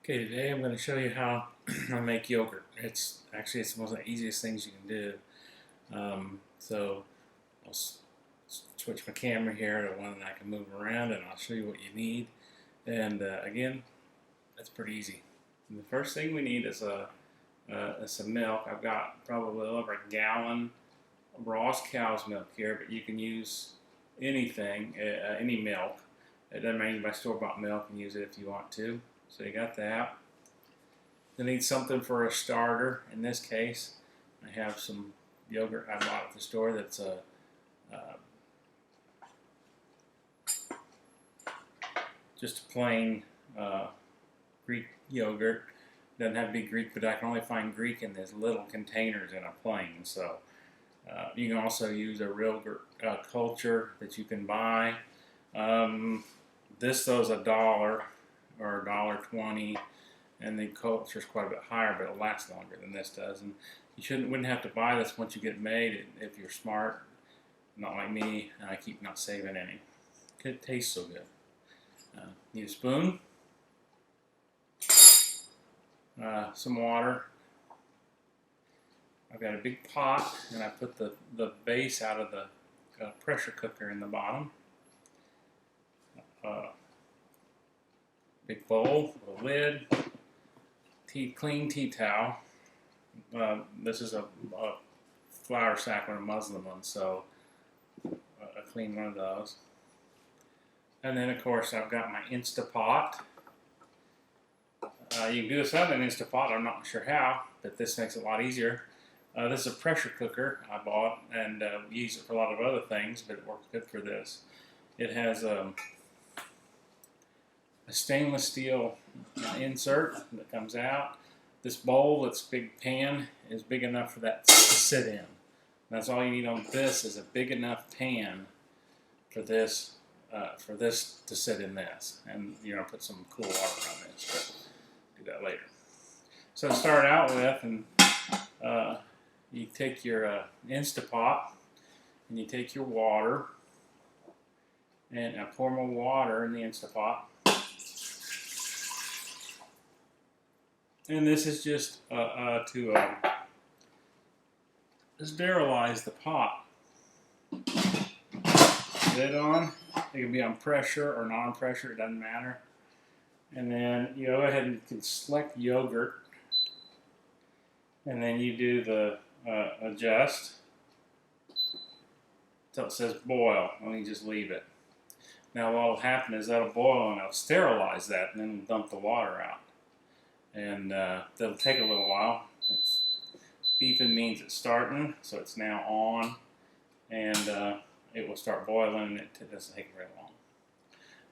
Okay, today I'm going to show you how I make yogurt. It's one of the easiest things you can do. So I'll switch my camera here to one that I can move around, and I'll show you what you need. And again, that's pretty easy. And the first thing we need is some milk. I've got probably over a gallon of Ross cow's milk here, but you can use anything, any milk. It doesn't matter, you can buy store-bought milk and use it if you want to. So you got that. You need something for a starter. In this case, I have some yogurt I bought at the store that's just a plain Greek yogurt. Doesn't have to be Greek, but I can only find Greek in these little containers in a plain. So you can also use a real culture that you can buy. This though is $1 or $1.20, and the culture is quite a bit higher, but it'll last longer than this does. And you wouldn't have to buy this once you get it made if you're smart, not like me. And I keep not saving any. It tastes so good. Need a spoon, some water. I've got a big pot, and I put the base out of the pressure cooker in the bottom. Big bowl with a lid, clean tea towel. This is a flour sack and a muslin one, so a clean one of those. And then, of course, I've got my Instapot. You can do this out in an Instapot. I'm not sure how, but this makes it a lot easier. This is a pressure cooker I bought, and we use it for a lot of other things, but it works good for this. It has a stainless steel insert that comes out. This bowl, this big pan, is big enough for that to sit in. That's all you need on this is a big enough pan for this to sit in this. And you're gonna put some cool water on this, but do that later. So to start out with, and you take your Instapot and you take your water, and I pour my water in the Instapot. And this is just to sterilize the pot. Lid on. It can be on pressure or non-pressure, it doesn't matter. And then you go ahead and you can select yogurt. And then you do the adjust until it says boil, and you just leave it. Now what will happen is that'll boil and it'll sterilize that, and then dump the water out. And that'll take a little while. It's beeping means it's starting, so it's now on, and it will start boiling. It doesn't take very long.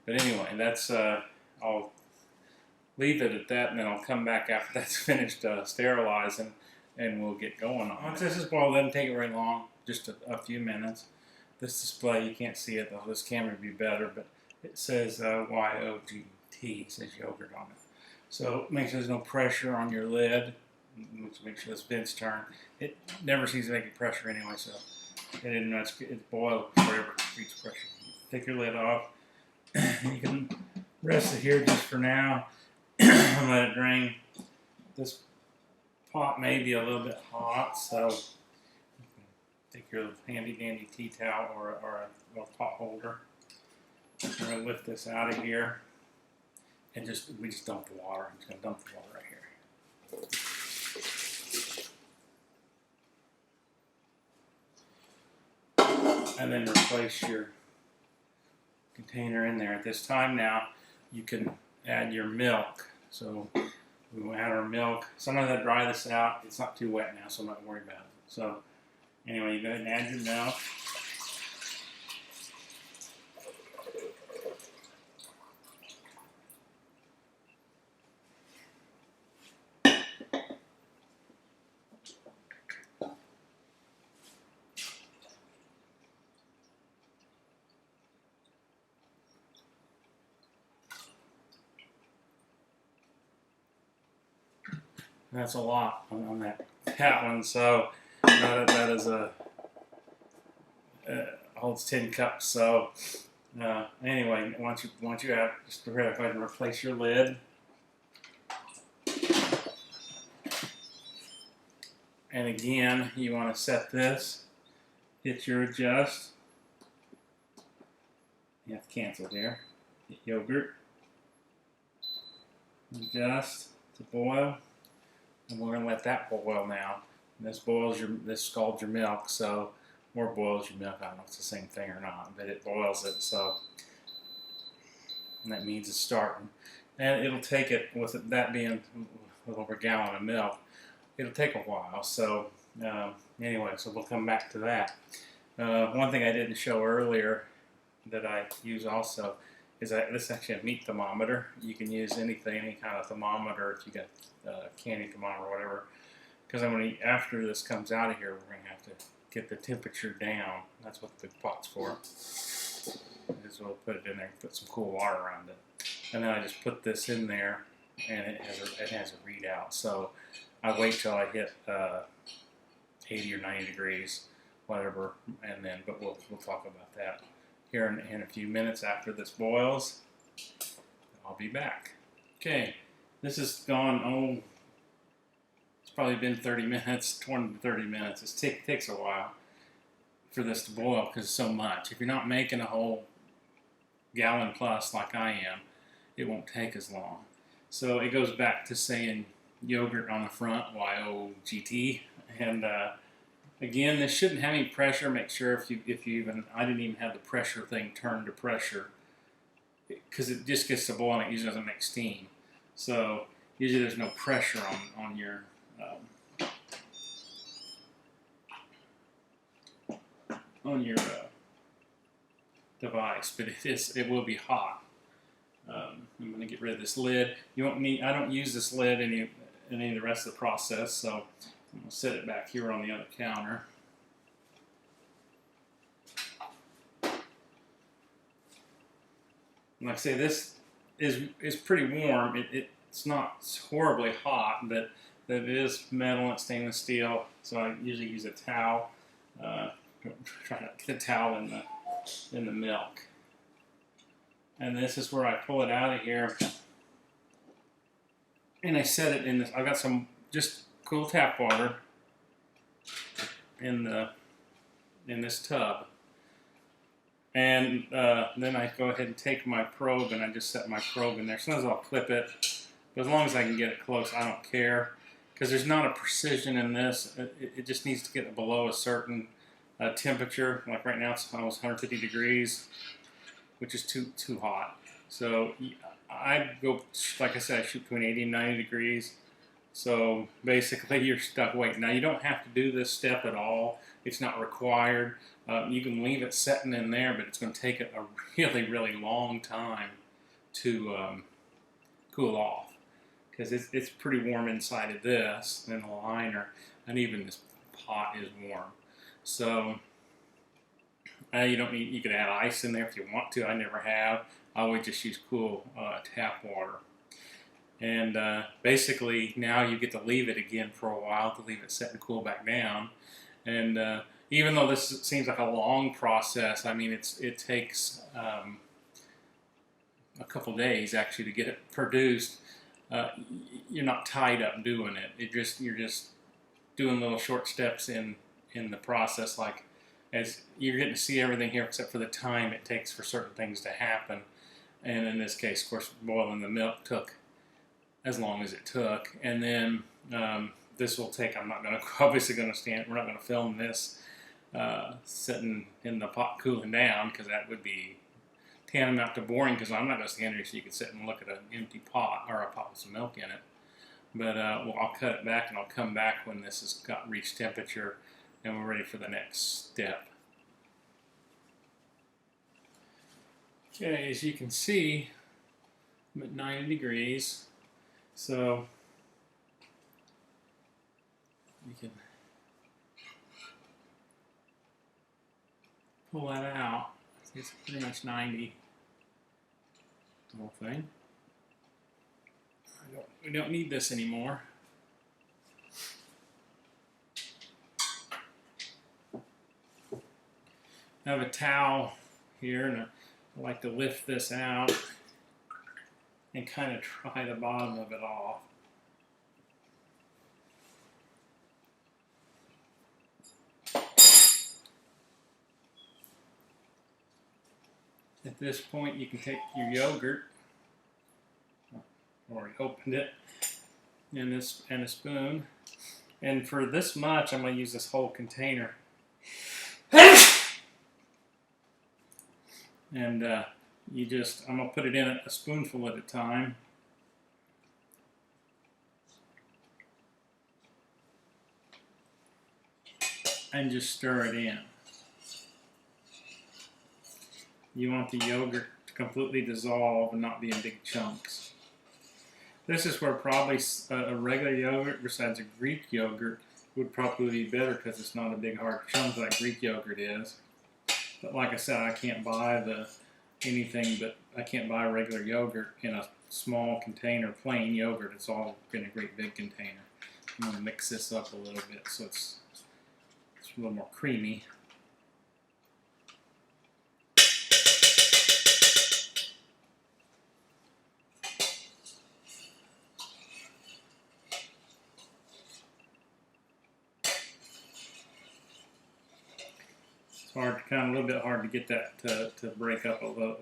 But anyway, that's I'll leave it at that, and then I'll come back after that's finished sterilizing, and we'll get going on. Once this is boiled, it doesn't take very long, just a few minutes. This display, you can't see it though. This camera would be better, but it says YOGT. It says yogurt on it. So make sure there's no pressure on your lid. Make sure this vents turn. It never seems to make any pressure anyway, so it's boiled forever. It reaches pressure. Take your lid off. You can rest it here just for now and let it drain. This pot may be a little bit hot, so you can take your handy dandy tea towel or a pot holder. I'm going to lift this out of here. And we just dump the water. I'm just going to dump the water right here. And then replace your container in there. At this time now, you can add your milk. So we will add our milk. Sometimes I dry this out. It's not too wet now, so I'm not worried about it. So anyway, you go ahead and add your milk. That's a lot on that one. So that is holds 10 cups. So anyway, once you have, just go ahead and replace your lid. And again, you want to set this, hit your adjust. You have to cancel here. Hit yogurt. Adjust to boil. And we're going to let that boil now. And this scalds your milk, so, or boils your milk. I don't know if it's the same thing or not, but it boils it, so. And that means it's starting. And it'll take it, with that being a little over a gallon of milk, it'll take a while. So anyway, so we'll come back to that. One thing I didn't show earlier that I use also is this is actually a meat thermometer. You can use anything, any kind of thermometer, if you got candy thermometer or whatever. Because after this comes out of here, we're going to have to get the temperature down. That's what the pot's for. Is we'll put it in there, put some cool water around it, and then I just put this in there, and it has a readout. So I wait till I hit 80 or 90 degrees, whatever, and then. But we'll talk about that here in a few minutes after this boils. I'll be back. Okay, this has gone. Oh, it's probably been 30 minutes, 20 to 30 minutes. It takes a while for this to boil because it's so much. If you're not making a whole gallon plus like I am, it won't take as long. So it goes back to saying yogurt on the front, Y-O-G-T. And again, this shouldn't have any pressure. Make sure if you even, I didn't even have the pressure thing turned to pressure because it just gets to boil and it usually doesn't make steam. So usually there's no pressure on your device, but it will be hot. I'm going to get rid of this lid. You won't need. I don't use this lid in any of the rest of the process, so I'm going to set it back here on the other counter. And like I say, this is pretty warm. It's not horribly hot, but it is metal and stainless steel, so I usually use a towel. Try not to get the towel in the milk. And this is where I pull it out of here. And I set it in this. I got some just cool tap water in this tub. And then I go ahead and take my probe and I just set my probe in there. Sometimes I'll clip it, but as long as I can get it close, I don't care. Because there's not a precision in this. It just needs to get below a certain temperature. Like right now it's almost 150 degrees, which is too hot. So I go, like I said, I shoot between 80 and 90 degrees. So basically you're stuck waiting. Now you don't have to do this step at all. It's not required. You can leave it setting in there, but it's going to take a really, really long time to cool off. Because it's pretty warm inside of this, and the liner, and even this pot is warm. So you don't need. You could add ice in there if you want to. I never have. I always just use cool tap water. And basically now you get to leave it again for a while to leave it set and cool back down. And even though this seems like a long process, I mean it takes a couple days actually to get it produced. You're not tied up doing it. You're just doing little short steps in the process. Like as you're getting to see everything here, except for the time it takes for certain things to happen. And in this case, of course, boiling the milk took as long as it took. And then this will take. I'm not going to obviously going to stand. We're not going to film this sitting in the pot cooling down because that would be tantamount to boring, because I'm not going to stand here so you can sit and look at an empty pot or a pot with some milk in it. But I'll cut it back and I'll come back when this has reached temperature and we're ready for the next step. Okay, as you can see, I'm at 90 degrees, so you can pull that out. It's pretty much 90. The whole thing. We don't need this anymore. I have a towel here, and I like to lift this out and kind of try the bottom of it off. At this point, you can take your yogurt, already opened it, and a spoon. And for this much, I'm going to use this whole container. And I'm going to put it in a spoonful at a time. And just stir it in. You want the yogurt to completely dissolve and not be in big chunks. This is where probably a regular yogurt besides a Greek yogurt would probably be better because it's not a big hard chunk like Greek yogurt is. But like I said, I can't buy I can't buy regular yogurt in a small container, plain yogurt. It's all in a great big container. I'm going to mix this up a little bit so it's a little more creamy. It's hard, kind of a little bit hard to get that to break up a little,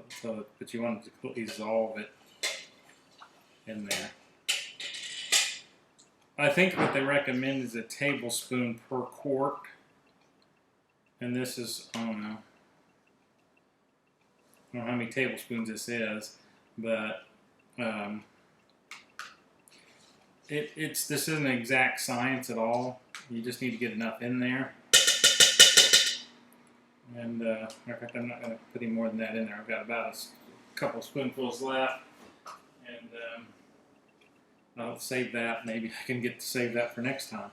but you want to completely dissolve it in there. I think what they recommend is a tablespoon per quart, and this is, I don't know how many tablespoons this is, but this isn't an exact science at all. You just need to get enough in there. And in fact, I'm not going to put any more than that in there. I've got about a couple spoonfuls left, and I'll save that. Maybe I can get to save that for next time.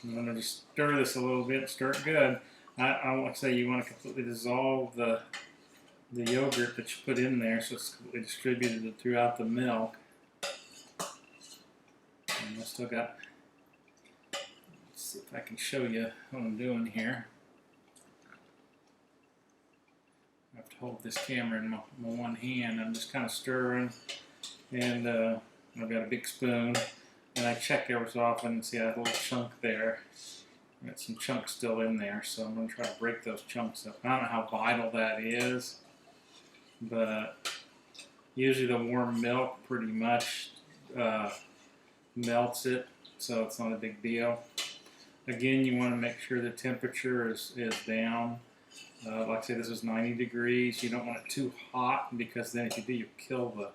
I'm going to just stir this a little bit, stir it good. I want to say you want to completely dissolve the yogurt that you put in there so it's completely distributed throughout the milk. And I still got, let's see if I can show you what I'm doing here. I have to hold this camera in my one hand. I'm just kind of stirring, and I've got a big spoon, and I check every so often and see I have a little chunk there. I've got some chunks still in there, so I'm going to try to break those chunks up. I don't know how vital that is, but usually the warm milk pretty much melts it, so it's not a big deal. Again, you want to make sure the temperature is down. Like I say, this is 90 degrees. You don't want it too hot, because then if you do, you kill the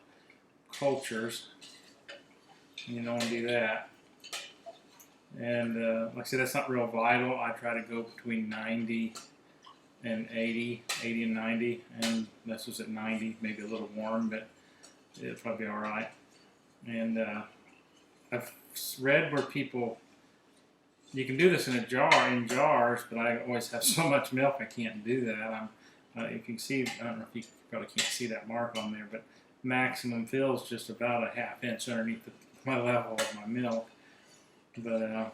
cultures. And you don't want to do that. And like I said, that's not real vital. I try to go between 90 and 80 and 90. And this was at 90, maybe a little warm, but it'll probably be all right. And I've read where people, you can do this in jars, but I always have so much milk I can't do that. You can see, I don't know if you probably can't see that mark on there, but maximum fill is just about a ½ inch underneath my level of my milk. But of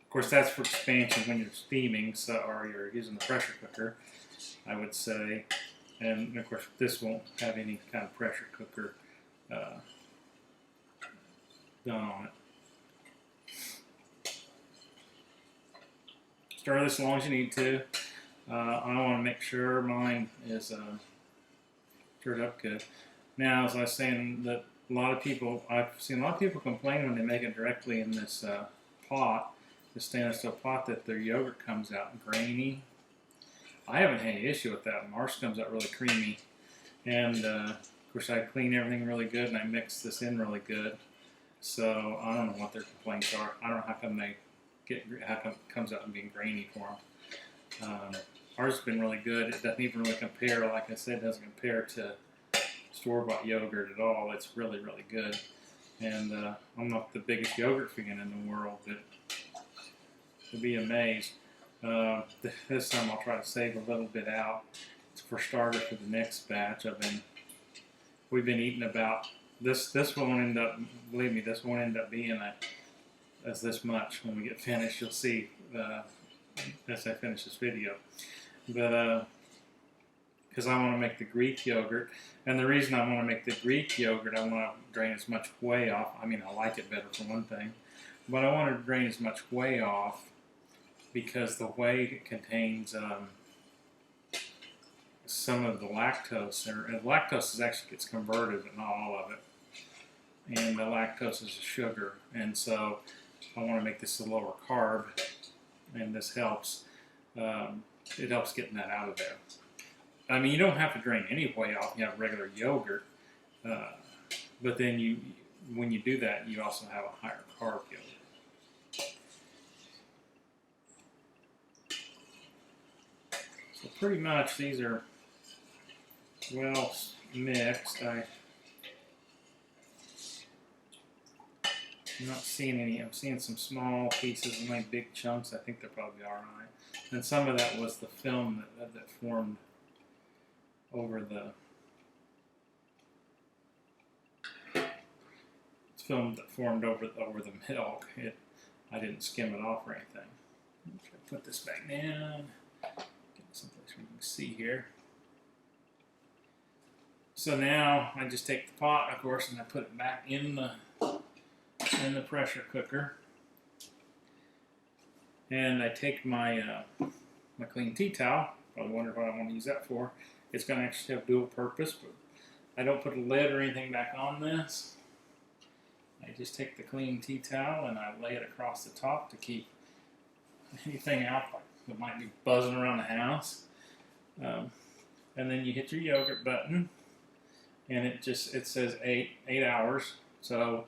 course, that's for expansion when you're steaming, or you're using the pressure cooker, I would say. And of course, this won't have any kind of pressure cooker done on it. Stir this as long as you need to. I want to make sure mine is stirred up good. Now, as I was saying, that I've seen a lot of people complain when they make it directly in this pot, the stainless steel pot, that their yogurt comes out grainy. I haven't had any issue with that. Ours comes out really creamy. And of course, I clean everything really good, and I mix this in really good. So I don't know what their complaints are. I don't know how come it comes out and being grainy for them. Ours has been really good. It doesn't even really compare, like I said, it doesn't compare to store-bought yogurt at all. It's really, really good. And I'm not the biggest yogurt fan in the world, but you'll be amazed. This time I'll try to save a little bit out for starter for the next batch. We've been eating about this won't end up, believe me, this won't end up being as this much when we get finished. You'll see as I finish this video. But because I want to make the Greek yogurt, and the reason I want to make the Greek yogurt, I want to drain as much whey off. I mean, I like it better for one thing, but I want to drain as much whey off because the whey contains some of the lactose, or lactose actually gets converted, but not all of it. And the lactose is a sugar, and so I want to make this a lower carb, and this helps. It helps getting that out of there. I mean, you don't have to drain any whey off. You have regular yogurt, but then when you do that, you also have a higher carb yogurt. So pretty much these are well mixed. I'm not seeing any. I'm seeing some small pieces and like big chunks. I think they're probably alright. And some of that was the film that formed over the film that formed over the milk. I didn't skim it off or anything. Okay, put this back down. Get someplace where you can see here. So now I just take the pot, of course, and I put it back in the pressure cooker. And I take my my clean tea towel. Probably wonder what I want to use that for. It's going to actually have dual purpose, but I don't put a lid or anything back on this. I just take the clean tea towel and I lay it across the top to keep anything out that might be buzzing around the house. And then you hit your yogurt button, and it says 8 hours. So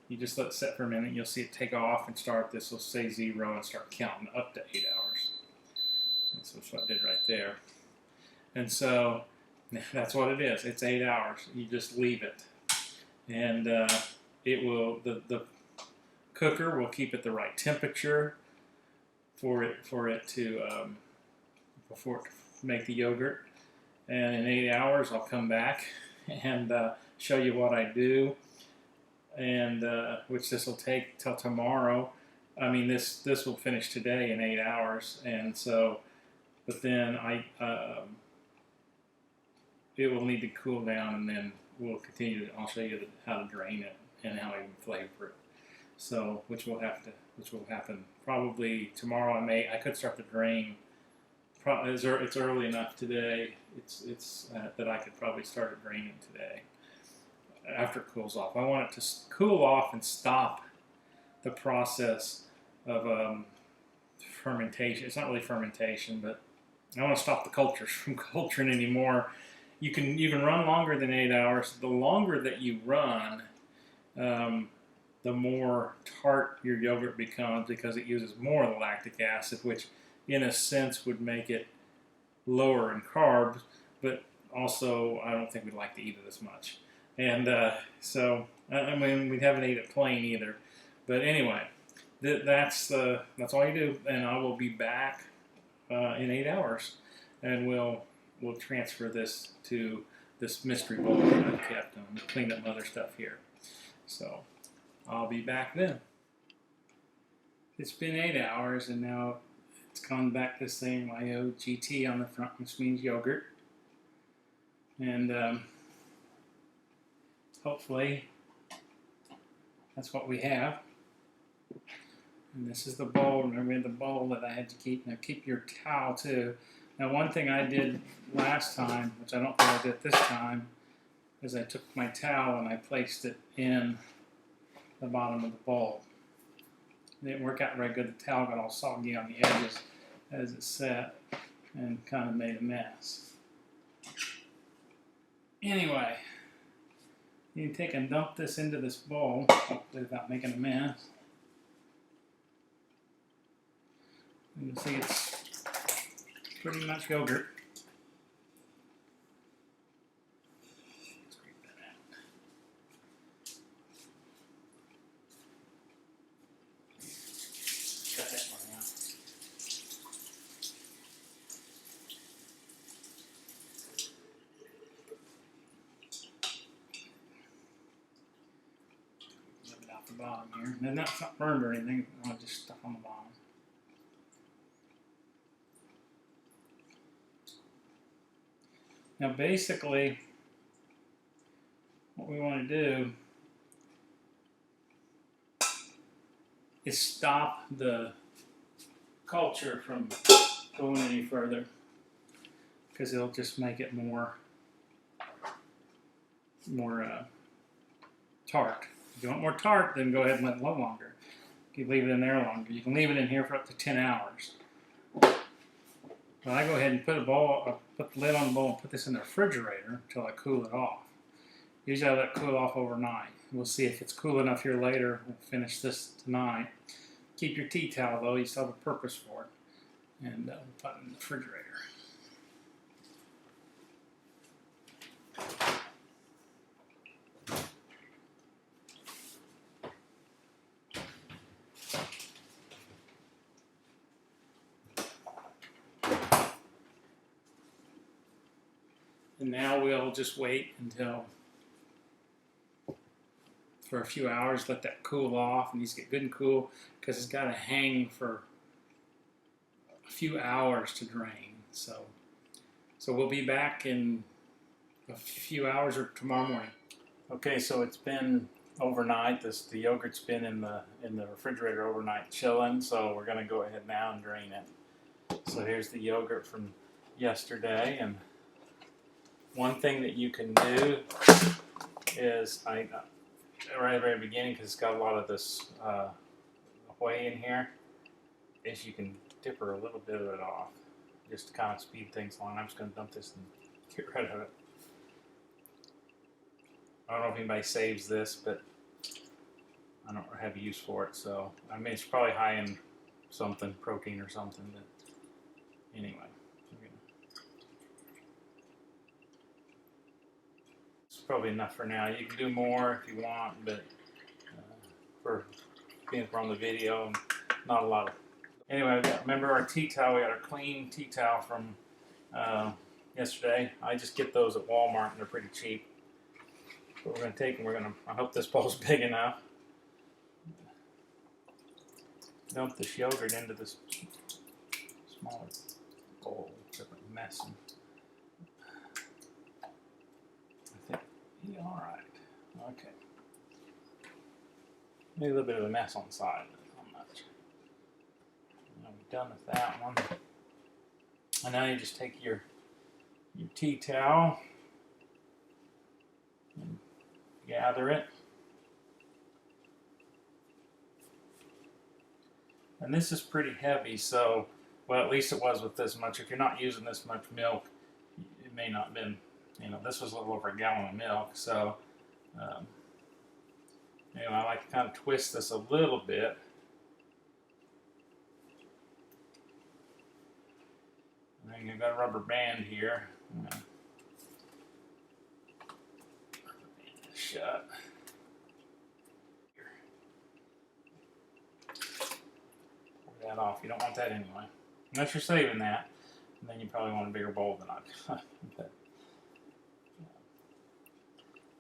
you just let it set for a minute. You'll see it take off and start. This will say 0 and start counting up to 8 hours. That's what I did right there. And so that's what it is. It's 8 hours. You just leave it, and it will. The cooker will keep it the right temperature for it to make the yogurt. And in 8 hours, I'll come back and show you what I do, and which this will take till tomorrow. I mean, this will finish today in 8 hours, and so, but then it will need to cool down, and then we'll continue. I'll show you how to drain it and how I flavor it. So, which will happen probably tomorrow. I could start the drain. It's early enough today. It's that I could probably start it draining today after it cools off. I want it to cool off and stop the process of fermentation. It's not really fermentation, but I want to stop the cultures from culturing anymore. You can run longer than 8 hours. The longer that you run, the more tart your yogurt becomes because it uses more of the lactic acid, which in a sense would make it lower in carbs, but also I don't think we'd like to eat it as much. And so, I mean, we haven't ate it plain either. But anyway, that's all you do, and I will be back in 8 hours, and we'll transfer this to this mystery bowl that I've kept and cleaned up my other stuff here. So I'll be back then. It's been 8 hours, and now it's gone back to saying YOGT on the front, which means yogurt. And hopefully that's what we have. And this is the bowl. Remember the bowl that I had to keep. Now keep your towel too. Now one thing I did last time, which I don't think I did this time, is I took my towel and I placed it in the bottom of the bowl. It didn't work out very good. The towel got all soggy on the edges as it set and kind of made a mess. Anyway, you can take and dump this into this bowl without making a mess. You can see it's pretty much yogurt. Scrape that out. Cut that one out. Rub it out the bottom here. And that's not burned or anything. I'll just stuff on the bottom. Now basically, what we want to do is stop the culture from going any further. because it'll just make it more tart. If you want more tart, then go ahead and let it low longer. You leave it in there longer. You can leave it in here for up to 10 hours. But I go ahead and put the lid on the bowl and put this in the refrigerator until I cool it off. Usually I let it cool off overnight. We'll see if it's cool enough here later. We'll finish this tonight. Keep your tea towel though, you still have a purpose for it. And we'll put it in the refrigerator. And now we'll just wait for a few hours, let that cool off. It needs to get good and cool because it's got to hang for a few hours to drain. So we'll be back in a few hours or tomorrow morning. Okay, so it's been overnight. The yogurt's been in the refrigerator overnight chilling. So we're going to go ahead now and drain it. So here's the yogurt from yesterday, and one thing that you can do is, right at the very beginning, because it's got a lot of this whey in here, is you can dip her a little bit of it off, just to kind of speed things along. I'm just going to dump this and get rid of it. I don't know if anybody saves this, but I don't have use for it. So I mean, it's probably high in something, protein or something. But anyway. Probably enough for now. You can do more if you want, but for being from the video, not a lot of. Anyway, remember our tea towel. We got our clean tea towel from yesterday. I just get those at Walmart, and they're pretty cheap. But we're going to take them. I hope this bowl's big enough. Dump this yogurt into this smaller bowl. It's a mess. Yeah, all right. Okay. Maybe a little bit of a mess on the side, but not much. Now we're done with that one. And now you just take your tea towel and gather it. And this is pretty heavy, so, well, at least it was with this much. If you're not using this much milk, it may not have been. You know, this was a little over a gallon of milk, so anyway, I like to kind of twist this a little bit. And then you've got a rubber band here. Rubber band this shut. Pull that off. You don't want that anyway, unless you're saving that. And then you probably want a bigger bowl than I. But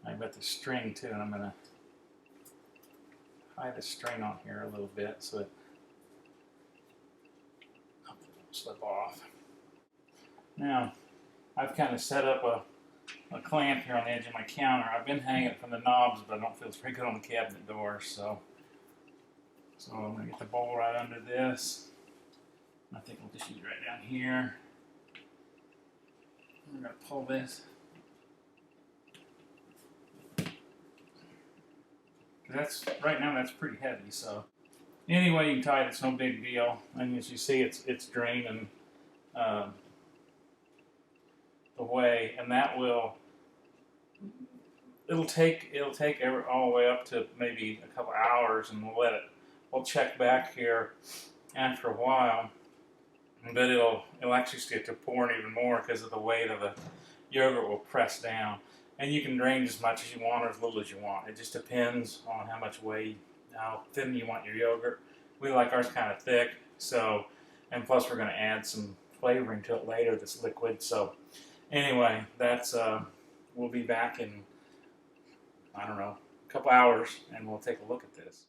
I've got the string too, and I'm going to tie the string on here a little bit so it won't slip off. Now, I've kind of set up a clamp here on the edge of my counter. I've been hanging it from the knobs, but I don't feel it's very good on the cabinet door, so I'm going to get the bowl right under this. I think we'll just use it right down here. We're going to pull this. Right now that's pretty heavy, so anyway you can tie it, it's no big deal. And as you see, it's draining the whey, and that it'll take all the way up to maybe a couple hours, and we'll check back here after a while, but it'll actually get to pouring even more because of the weight of the yogurt will press down. And you can drain as much as you want or as little as you want. It just depends on how much how thin you want your yogurt. We like ours kind of thick, and plus we're going to add some flavoring to it later that's liquid. So anyway, we'll be back in, I don't know, a couple hours, and we'll take a look at this.